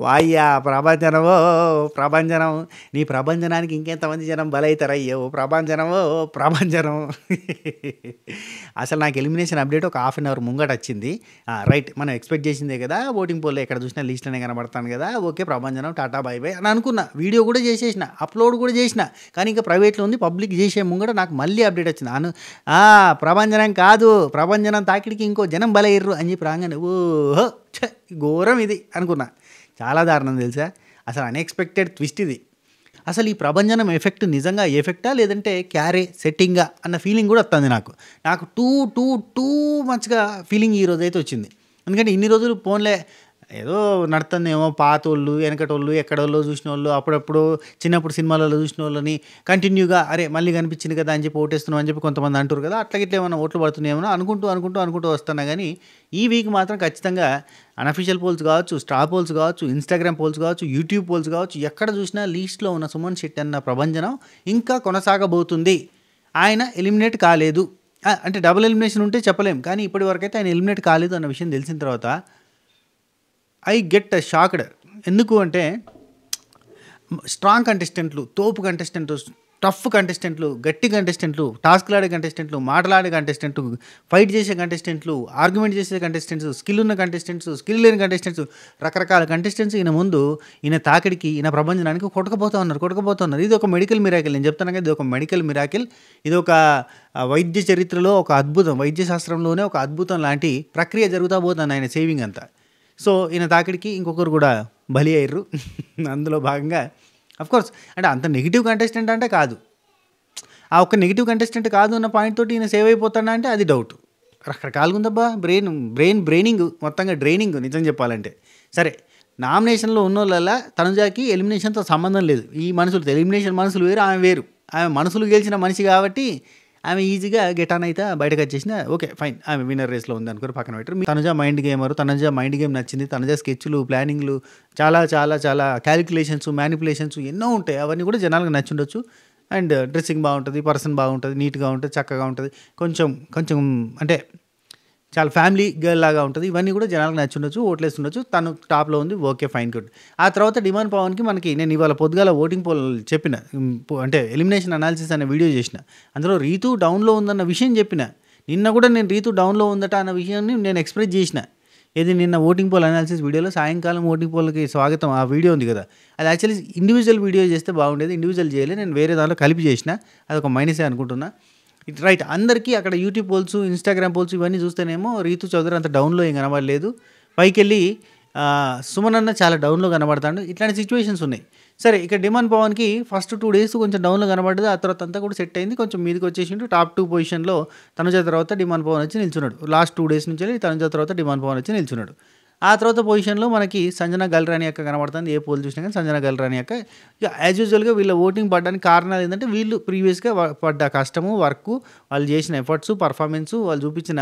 వాయ్యా ప్రభంజనమో ప్రభంజనం, నీ ప్రభంజనానికి ఇంకెంతమంది జనం బలైతారయ్యో ప్రభంజనమో ప్రభంజనం. అసలు నాకు ఎలిమినేషన్ అప్డేట్ ఒక హాఫ్ అన్ అవర్ ముంగట వచ్చింది. రైట్, మనం ఎక్స్పెక్ట్ చేసిందే కదా, ఓటింగ్ పోల్లో ఎక్కడ చూసినా లిస్ట్లోనే కనబడతాను కదా, ఓకే ప్రభంజనం టాటా బై బై అని అనుకున్నా. వీడియో కూడా చేసేసిన, అప్లోడ్ కూడా చేసిన, కానీ ఇంకా ప్రైవేట్లో ఉంది. పబ్లిక్ చేసే ముంగట నాకు మళ్ళీ అప్డేట్ వచ్చింది. ప్రభంజనం కాదు, ప్రభంజనం తాకిడికి ఇంకో జనం బలయ్యర్రు అని చెప్పి రాగానే ఓహో ఘోరం ఇది అనుకున్నా. చాలా దారుణం తెలుసా, అసలు అన్ఎక్స్పెక్టెడ్ ట్విస్ట్ ఇది. అసలు ఈ ప్రభంజనం ఎఫెక్ట్ నిజంగా ఎఫెక్టా లేదంటే క్యారే సెట్టింగా అన్న ఫీలింగ్ కూడా వస్తుంది నాకు టూ మచ్గా ఫీలింగ్ ఈరోజు అయితే వచ్చింది. ఎందుకంటే ఇన్ని రోజులు ఫోన్లే ఏదో నడుతుందేమో, పాతోళ్ళు వెనకటోళ్ళు ఎక్కడోళ్ళు చూసిన వాళ్ళు, అప్పుడప్పుడు చిన్నప్పుడు సినిమాలలో చూసిన వాళ్ళని కంటిన్యూగా అరే మళ్ళీ కనిపించింది కదా అని చెప్పి ఓటేస్తున్నాం అని చెప్పి కొంతమంది అంటారు కదా, అట్లా గిట్లా ఏమైనా ఓట్లు పడుతున్నాయేమో అనుకుంటూ వస్తున్నా. కానీ ఈ వీక్ మాత్రం ఖచ్చితంగా అన్అఫీషియల్ పోల్స్ కావచ్చు, స్టార్ పోల్స్ కావచ్చు, ఇన్స్టాగ్రామ్ పోల్స్ కావచ్చు, యూట్యూబ్ పోల్స్ కావచ్చు, ఎక్కడ చూసినా లీస్ట్లో ఉన్న సుమన్ శెట్టి అన్న ప్రభంజనం ఇంకా కొనసాగబోతుంది. ఆయన ఎలిమినేట్ కాలేదు అంటే డబుల్ ఎలిమినేషన్ ఉంటే చెప్పలేం, కానీ ఇప్పటివరకైతే ఆయన ఎలిమినేట్ కాలేదు అన్న విషయం తెలిసిన తర్వాత ఐ గెట్ షాక్డ్. ఎందుకు అంటే స్ట్రాంగ్ కంటెస్టెంట్లు, తోపు కంటెస్టెంట్లు, టఫ్ కంటెస్టెంట్లు, గట్టి కంటెస్టెంట్లు, టాస్క్లాడే కంటెస్టెంట్లు, మాట్లాడే కంటెస్టెంట్లు, ఫైట్ చేసే కంటెస్టెంట్లు, ఆర్గ్యుమెంట్ చేసే కంటెస్టెంట్స్, స్కిల్ ఉన్న కంటెస్టెంట్స్, స్కిల్ లేని కంటెస్టెంట్స్, రకరకాల కంటెస్టెంట్స్ ఈయన ముందు, ఈయన తాకిడికి, ఈయన ప్రభంజనానికి కొట్టుకుపోతూ ఉన్నారు. ఇది ఒక మెడికల్ మిరాకిల్. నేను చెప్తాను కదా, ఇది ఒక మెడికల్ మిరాకిల్. ఇది ఒక వైద్య చరిత్రలో ఒక అద్భుతం, వైద్య శాస్త్రంలోనే ఒక అద్భుతం లాంటి ప్రక్రియ జరుగుతూ పోతుంది ఆయన సేవింగ్ అంతా. సో ఈయన తాకిడికి ఇంకొకరు కూడా బలి అయ్యారు. అందులో భాగంగా అఫ్కోర్స్ అంటే అంత నెగిటివ్ కంటెస్టెంట్ అంటే కాదు, ఆ ఒక్క నెగిటివ్ కంటెస్టెంట్ కాదు అన్న పాయింట్ తోటి ఈయన సేవ్ అయిపోతాడా అంటే అది డౌట్. రకరకాలుగా ఉందబ్బా, బ్రెయినింగ్ మొత్తంగా డ్రైనింగ్ నిజం చెప్పాలంటే. సరే, నామినేషన్లో ఉన్న వాళ్ళ తనుజాకి ఎలిమినేషన్తో సంబంధం లేదు. ఈ మనుషులు ఎలిమినేషన్ మనుషులు వేరు, ఆమె వేరు. ఆమె మనసులు గెలిచిన మనిషి కాబట్టి ఆమె ఈజీగా గెటాన్ అయితే బయటకు వచ్చేసిన, ఓకే ఫైన్, ఆమె విన్నర్ రేస్లో ఉంది అనుకుని పక్కన పెట్టారు. తనుజ మైండ్ గేమ్ నచ్చింది. తనుజ స్కెచ్లు, ప్లానింగ్లు, చాలా చాలా చాలా క్యాలిక్యులేషన్స్, మ్యానిపులేషన్స్ ఎన్నో ఉంటాయి. అవన్నీ కూడా జనాలకు నచ్చుండొచ్చు. అండ్ డ్రెస్సింగ్ బాగుంటుంది, పర్సన్ బాగుంటుంది, నీట్గా ఉంటుంది, చక్కగా ఉంటుంది, కొంచెం అంటే చాలా ఫ్యామిలీ గర్ల్ లాగా ఉంటుంది. ఇవన్నీ కూడా జనాలకు నచ్చుండొచ్చు, ఓట్లేస్తుండొచ్చు. తను టాప్లో ఉంది, ఓకే ఫైన్ గుడ్. ఆ తర్వాత డిమాండ్ పవన్కి మనకి నేను ఇవాళ పొద్దుగాల ఓటింగ్ పోల్ చెప్పిన, అంటే ఎలిమినేషన్ అనాలిసిస్ అనే వీడియో చేసిన, అందులో రీతు డౌన్లో ఉందన్న విషయం చెప్పిన. నిన్న కూడా నేను రీతు డౌన్లో ఉందట అన్న విషయాన్ని నేను ఎక్స్ప్రెస్ చేసిన. ఇది నిన్న ఓటింగ్ పోల్ అనాలిసిస్ వీడియోలో, సాయంకాలం ఓటింగ్ పోల్కి స్వాగతం ఆ వీడియో ఉంది కదా, అది యాక్చువల్లీ ఇండివిజువల్ వీడియో చేస్తే బాగుండేది. ఇండివిజువల్ చేయలేదు, నేను వేరే దాంట్లో కలిపి చేసిన, అదొక మైనసే అనుకుంటున్నా. ఇట్ రైట్, అందరికీ అక్కడ యూట్యూబ్ పోల్స్, ఇన్స్టాగ్రామ్ పోల్స్ ఇవన్నీ చూస్తేనేమో రీతు చౌదరి అంత డౌన్లో ఏం కనబడలేదు. పైకి వెళ్ళి సుమన్ అన్న చాలా డౌన్లో కనబడతాడు. ఇట్లాంటి సిచ్యువేషన్స్ ఉన్నాయి. సరే, ఇక్కడ డిమాండ్ పవన్కి ఫస్ట్ 2 days కొంచెం డౌన్లో కనబడ్డది. ఆ తర్వాత అంతా కూడా సెట్ అయింది, కొంచెం మీదకి వచ్చేసిండు. టాప్ 2 పొజిషన్లో తనుజ తర్వాత డిమాండ్ పవన్ వచ్చి నిల్చున్నాడు. లాస్ట్ 2 days నుంచి తనుజ తర్వాత డిమాండ్ పవన్ వచ్చి నిల్చున్నాడు. ఆ తర్వాత పొజిషన్లో మనకి సంజన గల్రాని అక్క కనబడుతుంది. ఏ పోల్ చూసినా కానీ సంజన గల్రాని అక్క. ఇక యాజ్ యూజువల్గా వీళ్ళ ఓటింగ్ పడడానికి కారణాలు ఏంటంటే, వీళ్ళు ప్రీవియస్గా పడ్డ కష్టము, వర్క్, వాళ్ళు చేసిన ఎఫర్ట్స్, పర్ఫార్మెన్స్, వాళ్ళు చూపించిన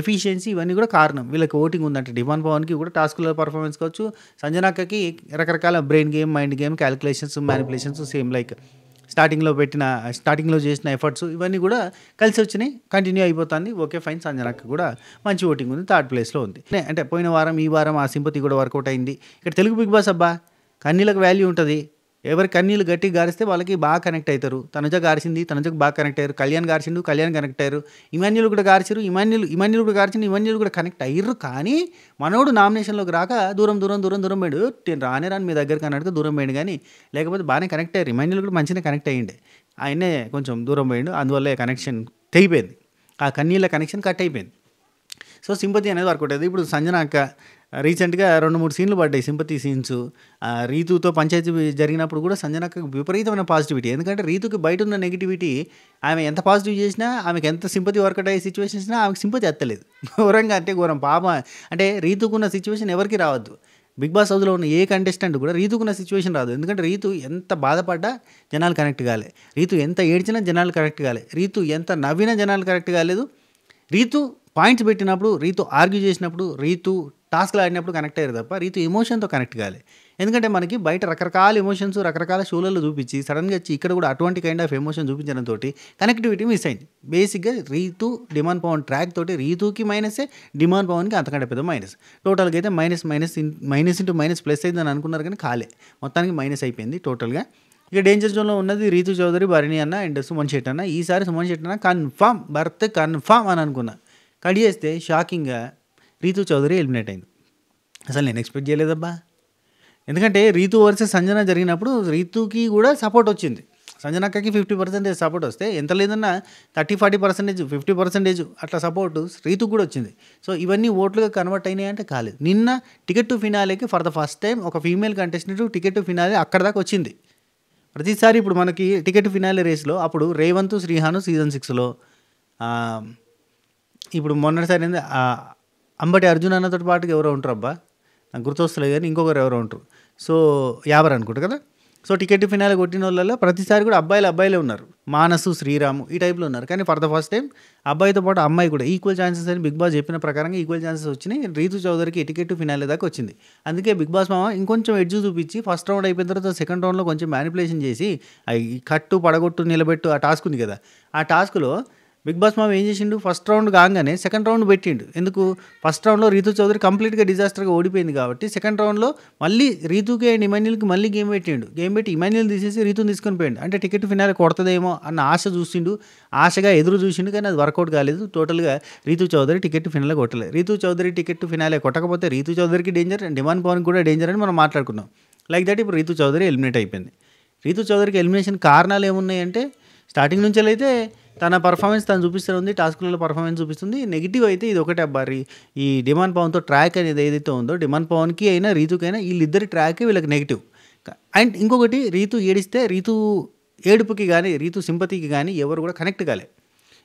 ఎఫిషియన్సీ, ఇవన్నీ కూడా కారణం వీళ్ళకి ఓటింగ్ ఉందంటే. డిమాండ్ పవన్కి కూడా టాస్క్లో పర్ఫార్మెన్స్ కావచ్చు, సంజన అక్కకి రకరకాల brain game, mind game, calculations, manipulations, same like స్టార్టింగ్లో చేసిన ఎఫర్ట్స్, ఇవన్నీ కూడా కలిసి వచ్చినాయి, కంటిన్యూ అయిపోతుంది. ఓకే ఫైన్, సంజనకు కూడా మంచి ఓటింగ్ ఉంది, 3rd ప్లేస్లో ఉంది. అంటే పోయిన వారం ఈ వారం ఆ సింపతి కూడా వర్కౌట్ అయింది. ఇక్కడ తెలుగు బిగ్ బాస్ అబ్బా, కన్నీళ్ళకి వాల్యూ ఉంటుంది. ఎవరి కన్నీళ్ళు గట్టిగా గారిస్తే వాళ్ళకి బాగా కనెక్ట్ అవుతారు. తనుజ గారిసింది, తనుజకు బాగా కనెక్ట్ అయ్యారు. కళ్యాణ్ కనెక్ట్ అయ్యారు. ఇమాన్యుల్ కూడా గారిచారు, ఇమాన్యుల్ కూడా గారిచిండు, ఇమాన్యుల్ కూడా కనెక్ట్ అయ్యారు. కానీ మనోడు నామినేషన్లోకి రాక దూరం పోయాడు. రాని మీ దగ్గరికి అన్నట్టుగా దూరం పోయాడు. కానీ లేకపోతే బాగానే కనెక్ట్ అయ్యారు. ఇమాన్యుల్ కూడా మంచిగా కనెక్ట్ అయ్యిండే, ఆయనే కొంచెం దూరం పోయాడు. అందువల్ల కనెక్షన్ తెగిపోయింది, ఆ కన్నీళ్ళ కనెక్షన్ కట్ అయిపోయింది. సో సింపతి అనేది వర్కౌట్ అయ్యింది. ఇప్పుడు సంజన అక్క రీసెంట్గా 2-3 సీన్లు పడ్డాయి, సింపతి సీన్స్. రీతుతో పంచాయతీ జరిగినప్పుడు కూడా సంజనకు విపరీతమైన పాజిటివిటీ. ఎందుకంటే రీతుకి బయట ఉన్న నెగిటివిటీ, ఆమె ఎంత పాజిటివ్ చేసినా, ఆమెకి ఎంత సింపతి వర్కౌట్ అయ్యే సిచ్యువేషన్స్ ఆమెకు సింపతి ఎత్తలేదు. ఘోరంగా అంటే ఘోరం. పాప అంటే రీతుకున్న సిచ్యువేషన్ ఎవరికి రావద్దు. బిగ్ బాస్ హౌస్లో ఉన్న ఏ కంటెస్టెంట్ కూడా రీతుకున్న సిచ్యువేషన్ రాదు. ఎందుకంటే రీతు ఎంత బాధపడ్డా జనాలు కనెక్ట్ కాలే, రీతు ఎంత ఏడ్చినా జనాలు కనెక్ట్ కాలే, రీతు ఎంత నవ్వినా జనాలు కనెక్ట్ కాలేదు. రీతు పాయింట్స్ పెట్టినప్పుడు, రీతు ఆర్గ్యూ చేసినప్పుడు, రీతు టాస్క్లు ఆడినప్పుడు కనెక్ట్ అయ్యారు తప్ప రీతు ఎమోషన్తో కనెక్ట్ కాలే. ఎందుకంటే మనకి బయట రకరకాల ఎమోషన్స్ రకరకాల షోలలో చూపించి సడన్గా వచ్చి ఇక్కడ కూడా అటువంటి కైండ్ ఆఫ్ ఎమోషన్ చూపించడంతో కనెక్టివిటీ మిస్ అయింది. బేసిక్గా రీతు డిమాండ్ పవన్ ట్రాక్ తోటి రీతుకి మైనసే, డిమాండ్ పవన్కి అంతకంటే పెద్ద మైనస్. టోటల్గా అయితే మైనస్ ఇంటూ మైనస్ ప్లస్ అయిందని అనుకున్నారు కానీ కాలే, మొత్తానికి మైనస్ అయిపోయింది టోటల్గా. ఇక డేంజర్ జోన్లో ఉన్నది రీతు చౌదరి, భరణి అన్న అండ్ సుమన్ శెట్టి అన్న. ఈసారి సుమన్ శెట్టి అన్న కన్ఫామ్ బర్త్ కన్ఫామ్ అని అనుకున్నా, కట్ చేస్తే షాకింగ్గా రీతు చౌదరి ఎలిమినేట్ అయింది. అసలు నేను ఎక్స్పెక్ట్ చేయలేదబ్బా. ఎందుకంటే రీతు వర్సెస్ సంజన జరిగినప్పుడు రీతుకి కూడా సపోర్ట్ వచ్చింది. సంజనక్కకి 50% సపోర్ట్ వస్తే ఎంత లేదన్నా 30-40%, 50% అట్లా సపోర్ట్ రీతుకు కూడా వచ్చింది. సో ఇవన్నీ ఓట్లుగా కన్వర్ట్ అయినాయి అంటే కాలేదు. నిన్న టికెట్ టు ఫినాలేకి ఫర్ ద ఫస్ట్ టైం ఒక female contestant ticket to finale అక్కడ దాకా వచ్చింది. ప్రతిసారి ఇప్పుడు మనకి టికెట్ ఫినాలే రేస్లో అప్పుడు రేవంత్ శ్రీహాను సీజన్ 6లో, ఇప్పుడు మొన్నటిసారి అంబటి అర్జున్ అన్నతో పాటుగా ఎవరో ఉంటారు అబ్బా, నాకు గుర్తొస్తలేదు కానీ ఇంకొకరు ఎవరో ఉంటారు. సో యావర్ అనుకుంటారు కదా. సో టికెట్ ఫినాలే కొట్టిన వాళ్ళలో ప్రతిసారి కూడా అబ్బాయిలే ఉన్నారు. మానసు, శ్రీరాము ఈ టైప్లో ఉన్నారు. కానీ ఫర్ ద ఫస్ట్ టైం అబ్బాయితో పాటు అమ్మాయి కూడా ఈక్వల్ ఛాన్సెస్ అని బిగ్ బాస్ చెప్పిన ప్రకారంగా ఈక్వల్ ఛాన్సెస్ వచ్చినాయి. రీతు చౌదరికి టికెట్ ఫినాలే దాకా వచ్చింది. అందుకే బిగ్ బాస్ మామ ఇంకొంచెం ఎడ్జ్ చూపించి ఫస్ట్ రౌండ్ అయిపోయిన తర్వాత సెకండ్ రౌండ్లో కొంచెం మ్యానిపులేషన్ చేసి కట్టు పడగొట్టు నిలబెట్టు ఆ టాస్క్ ఉంది కదా, ఆ టాస్క్లో బిగ్ బాస్ మామ ఏం చేసిండు, ఫస్ట్ రౌండ్ కాగానే సెకండ్ రౌండ్ పెట్టిండు. ఎందుకు, ఫస్ట్ రౌండ్లో రీతు చౌదరి కంప్లీట్గా డిజాస్టర్గా ఓడిపోయింది కాబట్టి సెకండ్ రౌండ్లో మళ్ళీ రీతుకి అండ్ ఇమాన్యుల్కి మళ్ళీ గేమ్ పెట్టిండు. గేమ్ పెట్టి ఇమాన్యుల్ తీసేసి రీతుని తీసుకొని పోయిండు. అంటే టికెట్ ఫినాలే కొడతదేమో అన్న ఆశ చూసిండు, ఆశగా ఎదురు చూసిండు. కానీ అది వర్కౌట్ కాలేదు. టోటల్గా రీతు చౌదరి టికెట్ ఫినాలే కొట్టలేదు. రీతు చౌదరి టికెట్ ఫినాలే కొట్టకపోతే రీతు చౌదరికి డేంజర్ అండ్ డిమాండ్ పవన్కి కూడా డేంజర్ అని మనం మాట్లాడుకున్నాం. లైక్ దట్ ఇప్పుడు రీతు చౌదరి ఎలిమినేట్ అయిపోయింది. రీతు చౌదరికి ఎలిమినేషన్ కారణాలు ఏమున్నాయంటే, స్టార్టింగ్ నుంచి అయితే తన పర్ఫార్మెన్స్ తను చూపిస్తూ ఉంది, టాస్క్లలో పర్ఫార్మెన్స్ చూపిస్తుంది. నెగిటివ్ అయితే ఇది ఒకటే అబ్బారి, ఈ డిమాండ్ పవన్తో ట్రాక్ అనేది ఏదైతే ఉందో, డిమాండ్ పవన్కి అయినా రీతుకైనా వీళ్ళిద్దరి ట్రాక్ వీళ్ళకి నెగిటివ్. అండ్ ఇంకొకటి, రీతు ఏడిస్తే రీతు ఏడుపుకి కానీ రీతు సింపతికి కానీ ఎవరు కూడా కనెక్ట్ కాలే.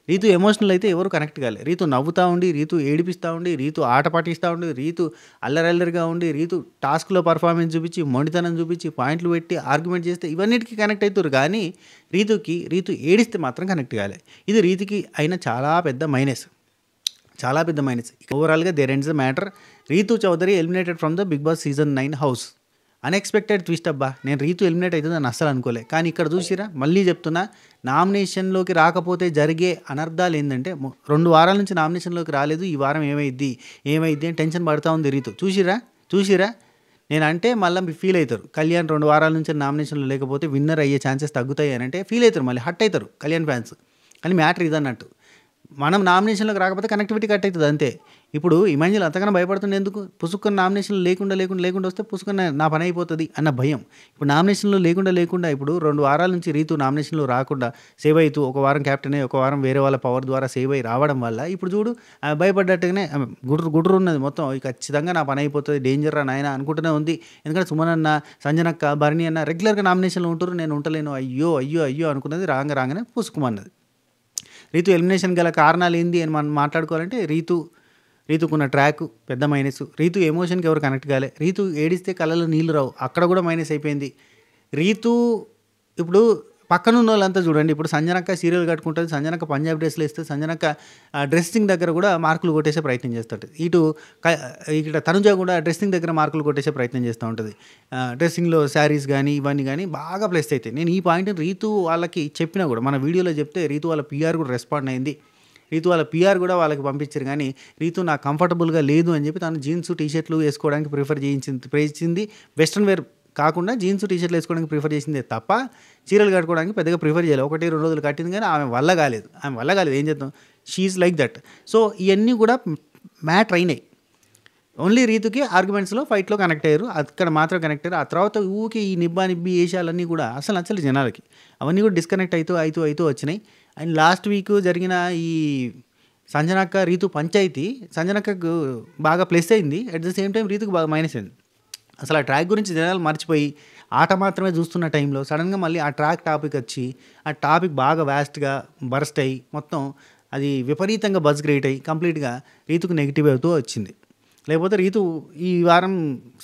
రీతు ఎమోషనల్ అయితే ఎవరు కనెక్ట్ కాలే. రీతు నవ్వుతూ ఉండి, రీతు ఏడిపిస్తూ ఉండి, రీతు ఆట పాటిస్తూ ఉండి, రీతు అల్లరల్లరిగా ఉండి, రీతు టాస్క్లో పర్ఫార్మెన్స్ చూపించి, మొండితనం చూపించి, పాయింట్లు పెట్టి ఆర్గ్యుమెంట్ చేస్తే ఇవన్నిటికీ కనెక్ట్ అవుతారు. కానీ రీతు ఏడిస్తే మాత్రం కనెక్ట్ కాలే. ఇది రీతుకి అయిన చాలా పెద్ద మైనస్. ఓవరాల్గా there ends the matter. Ritu Chaudhary eliminated from the Bigg Boss season 9 house. Unexpected twist అబ్బా. నేను రీతు ఎలిమినేట్ అవుతుందని అస్సలు అనుకోలే. కానీ ఇక్కడ చూసిరా, మళ్ళీ చెప్తున్నా, నామినేషన్లోకి రాకపోతే జరిగే అనర్థాలు ఏంటంటే, 2 వారాల నుంచి నామినేషన్లోకి రాలేదు, ఈ వారం ఏమైద్ది అని టెన్షన్ పడుతూ ఉంది రీతు. చూసిరా నేను అంటే మళ్ళీ మీరు ఫీల్ అవుతారు. కళ్యాణ్ 2 వారాల నుంచి నామినేషన్లో లేకపోతే విన్నర్ అయ్యే ఛాన్సెస్ తగ్గుతాయి అని అంటే ఫీల్ అవుతారు, మళ్ళీ హట్ అవుతారు కళ్యాణ్ ఫ్యాన్స్. కానీ మ్యాటర్ ఇదన్నట్టు, మనం నామినేషన్లోకి రాకపోతే కనెక్టివిటీ కట్ అవుతుంది అంతే. ఇప్పుడు ఇమాన్యుల్ అంతకన్నా భయపడుతుంది ఎందుకు, పుసుకున్న నామినేషన్లో లేకుండా వస్తే పుసుకున్న నా పని అయిపోతుంది అన్న భయం. ఇప్పుడు నామినేషన్లో లేకుండా ఇప్పుడు 2 వారాల నుంచి రీతు నామినేషన్లో రాకుండా సేవ్ అవుతూ, ఒక వారం క్యాప్టెన్ అయ్యి, ఒక వారం వేరే వాళ్ళ పవర్ ద్వారా సేవ్ అయ్యి రావడం వల్ల ఇప్పుడు చూడు భయపడ్డట్టుగానే గుడ్రు ఉన్నది మొత్తం. ఖచ్చితంగా నా పని అయిపోతుంది, డేంజర్ రా నాయన అనుకుంటూనే ఉంది. ఎందుకంటే సుమన్ అన్న, సంజనక్క, భరణి అన్న రెగ్యులర్గా నామినేషన్లో ఉంటారు, నేను ఉండలేను, అయ్యో అనుకున్నది రాగానే పుసుకుమన్నది. రీతు ఎలిమినేషన్ గల కారణాలు ఏంది అని మనం మాట్లాడుకోవాలంటే, రీతుకున్న ట్రాక్ పెద్ద మైనస్. రీతు ఎమోషన్కి ఎవరు కనెక్ట్ కాలే. రీతు ఏడిస్తే కళ్ళలో నీళ్ళు రావు, అక్కడ కూడా మైనస్ అయిపోయింది. రీతు ఇప్పుడు పక్కన ఉన్న వాళ్ళంతా చూడండి, ఇప్పుడు సంజనక్క సీరియల్ కట్టుకుంటుంది, సంజనక్క పంజాబ్ డ్రెస్లు వేస్తే, సంజనక్క డ్రెస్సింగ్ దగ్గర కూడా మార్కులు కొట్టేసే ప్రయత్నం చేస్తుంది. ఇక్కడ తనుజ కూడా డ్రెస్సింగ్ దగ్గర మార్కులు కొట్టేసే ప్రయత్నం చేస్తూ ఉంటుంది. డ్రెస్సింగ్లో శారీస్ కానీ ఇవన్నీ కానీ బాగా ప్లస్ అవుతాయి. నేను ఈ పాయింట్ రీతు వాళ్ళకి చెప్పినా కూడా, మన వీడియోలో చెప్తే రీతు వాళ్ళ పిఆర్ కూడా రెస్పాండ్ అయింది. రీతు వాళ్ళ పిఆర్ కూడా వాళ్ళకి పంపించారు. కానీ రీతు నాకు కంఫర్టబుల్గా లేదు అని చెప్పి తను జీన్స్ టీషర్ట్లు వేసుకోవడానికి ప్రిఫర్ చేయించింది. వెస్ట్రన్ వేర్ కాకుండా జీన్స్ టీషర్ట్లు వేసుకోవడానికి ప్రిఫర్ చేసిందే తప్ప చీరలు కట్టుకోవడానికి పెద్దగా ప్రిఫర్ చేయలేదు. 1-2 రోజులు కట్టింది కానీ ఆమె వల్ల కాలేదు. ఏం చేద్దాం, షీఈస్ లైక్ దట్. సో ఇవన్నీ కూడా మ్యాటర్ అయినాయి. ఓన్లీ రీతుకి ఆర్గ్యుమెంట్స్లో ఫైట్లో కనెక్ట్ అయ్యారు, అక్కడ మాత్రం కనెక్ట్ అయ్యారు. ఆ తర్వాత ఊకి ఈ నిబ్బి వేషాలన్నీ కూడా అసలు నచ్చలేదు జనాలకి. అవన్నీ కూడా డిస్కనెక్ట్ అవుతూ వచ్చినాయి. అండ్ లాస్ట్ వీక్ జరిగిన ఈ సంజనక్క రీతు పంచాయతీ సంజనక్కకు బాగా ప్లస్ అయింది, అట్ ద సేమ్ టైం రీతుకు బాగా మైనస్ అయింది. అసలు ఆ ట్రాక్ గురించి జనాలు మర్చిపోయి ఆట మాత్రమే చూస్తున్న టైంలో సడన్గా మళ్ళీ ఆ ట్రాక్ టాపిక్ వచ్చి, ఆ టాపిక్ బాగా వ్యాస్ట్గా బర్స్ట్ అయ్యి మొత్తం అది విపరీతంగా బజ్ క్రియేట్ అయ్యి కంప్లీట్గా రీతుకు నెగిటివ్ అవుతూ వచ్చింది. లేకపోతే రీతు ఈ వారం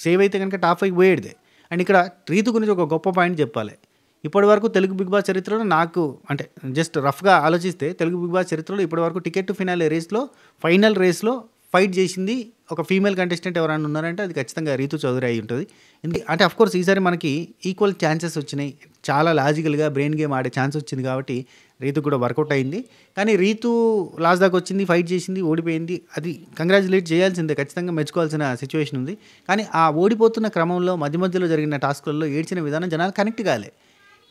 సేవ్ అయితే కనుక టాప్ 5 పోయేదే. అండ్ ఇక్కడ రీతు గురించి ఒక గొప్ప పాయింట్ చెప్పాలి. ఇప్పటివరకు తెలుగు బిగ్ బాస్ చరిత్రలో నాకు అంటే జస్ట్ రఫ్గా ఆలోచిస్తే తెలుగు బిగ్ బాస్ చరిత్రలో ఇప్పటివరకు టికెట్ టు ఫినాలే రేస్లో ఫైనల్ రేస్లో ఫైట్ చేసింది ఒక ఫీమేల్ కంటెస్టెంట్ ఎవరైనా ఉన్నారంటే అది ఖచ్చితంగా రీతు చౌదరి అయి ఉంటుంది. అంటే అఫ్కోర్స్ ఈసారి మనకి ఈక్వల్ ఛాన్సెస్ వచ్చినాయి. చాలా లాజికల్గా బ్రెయిన్ గేమ్ ఆడే ఛాన్స్ వచ్చింది కాబట్టి రీతు కూడా వర్కౌట్ అయింది. కానీ రీతు లాస్ట్ దాకా వచ్చింది, ఫైట్ చేసింది, ఓడిపోయింది. అది కంగ్రాచులేట్ చేయాల్సిందే, ఖచ్చితంగా మెచ్చుకోవాల్సిన సిచ్యువేషన్ ఉంది. కానీ ఆ ఓడిపోతున్న క్రమంలో మధ్య మధ్యలో జరిగిన టాస్క్లలో ఏడ్చిన విధానం జనాలు కనెక్ట్ కాలే.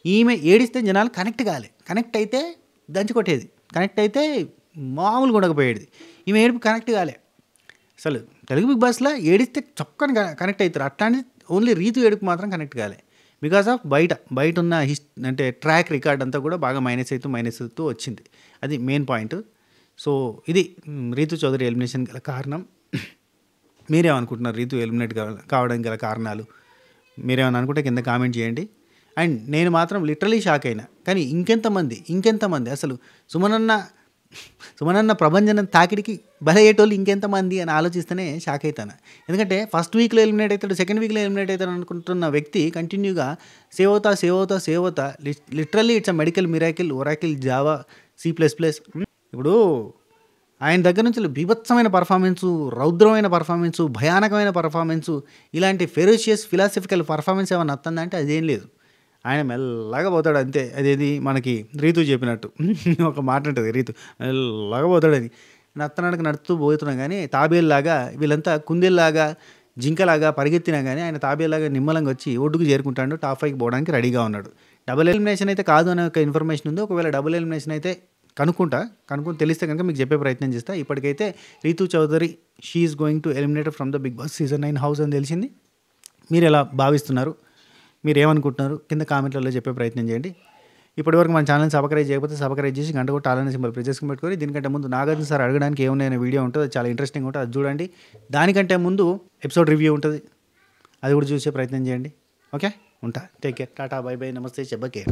ఈమె ఏడిస్తే జనాలు కనెక్ట్ కాలే. కనెక్ట్ అయితే దంచి కొట్టేది, కనెక్ట్ అయితే మామూలుగా ఉండకపోయేది. ఈమె ఏడుపు కనెక్ట్ కాలే. అసలు తెలుగు బిగ్ బాస్లో ఏడిస్తే చక్కని కనెక్ట్ అవుతారు. అట్లాంటిది ఓన్లీ రీతు ఏడుపు మాత్రం కనెక్ట్ కాలే. బికాస్ ఆఫ్ బయట ఉన్న అంటే ట్రాక్ రికార్డ్ అంతా కూడా బాగా మైనస్ అవుతూ వచ్చింది. అది మెయిన్ పాయింట్. సో ఇది రీతు చౌదరి ఎలిమినేషన్ గల కారణం. మీరేమనుకుంటున్నారు రీతు ఎలిమినేట్ కావడం గల కారణాలు? మీరేమని అనుకుంటే కింద కామెంట్ చేయండి. అండ్ నేను మాత్రం లిటరలీ షాక్ అయినా. కానీ ఇంకెంతమంది అసలు సుమనన్న ప్రభంజనం తాకిడికి బలయ్యేటోళ్ళు ఇంకెంతమంది అని ఆలోచిస్తేనే షాక్ అవుతాను. ఎందుకంటే ఫస్ట్ వీక్లో ఎలిమినేట్ అవుతాడు, సెకండ్ వీక్లో ఎలిమినేట్ అవుతాడు అనుకుంటున్న వ్యక్తి కంటిన్యూగా సేవ్ అవుతా. Literally it's a medical miracle, Oracle, Java, C++. ఇప్పుడు ఆయన దగ్గర నుంచి బీభత్సమైన పర్ఫార్మెన్సు, రౌద్రమైన పర్ఫార్మెన్సు, భయానకమైన పర్ఫార్మెన్సు, ఇలాంటి ఫెరోషియస్ ఫిలాసఫికల్ పర్ఫార్మెన్స్ ఏమైనా వస్తుందంటే అదేం లేదు. ఆయన మెల్లగా పోతాడు అంతే. అదేది మనకి రీతు చెప్పినట్టు ఒక మాట ఉంటుంది, రీతు మెల్లగా పోతాడని. నత్తనడక నడుతూ పోతున్నాం. కానీ తాబేల్లాగా వీళ్ళంతా కుందేల్లాగా జింకలాగా పరిగెత్తినా కానీ ఆయన తాబేల్లాగా నిమ్మలంగా వచ్చి ఒడ్డుకు చేరుకుంటాడు. టాప్ 5కి పోవడానికి రెడీగా ఉన్నాడు. డబుల్ ఎలిమినేషన్ అయితే కాదు అనే ఒక ఇన్ఫర్మేషన్ ఉంది. ఒకవేళ డబుల్ ఎలిమినేషన్ అయితే కనుక్కొని తెలిస్తే కనుక మీకు చెప్పే ప్రయత్నం చేస్తా. ఇప్పటికైతే Ritu Chaudhary she is going to eliminated from the Bigg Boss season 9 house అని తెలిసింది. మీరు ఎలా భావిస్తున్నారు? మీరు ఏమనుకుంటున్నారు? కింద కామెంట్లలో చెప్పే ప్రయత్నం చేయండి. ఇప్పటివరకు మన ఛానల్ని సబ్స్క్రైబ్ చేయకపోతే సబ్స్క్రైబ్ చేసి గంట కొట్టి అలానే సింబల్ ప్రెస్ చేసుకుని పెట్టుకొని, దీనికంటే ముందు నాగార్జున సార్ అడగడానికి ఏమున్నాయనే వీడియో ఉంటుంది, అది చాలా ఇంట్రెస్టింగ్ ఉంటుంది, అది చూడండి. దానికంటే ముందు ఎపిసోడ్ రివ్యూ ఉంటుంది, అది కూడా చూసే ప్రయత్నం చేయండి. ఓకే, ఉంటా. Take care, Tata, by by, నమస్తే, చెబ్బకే.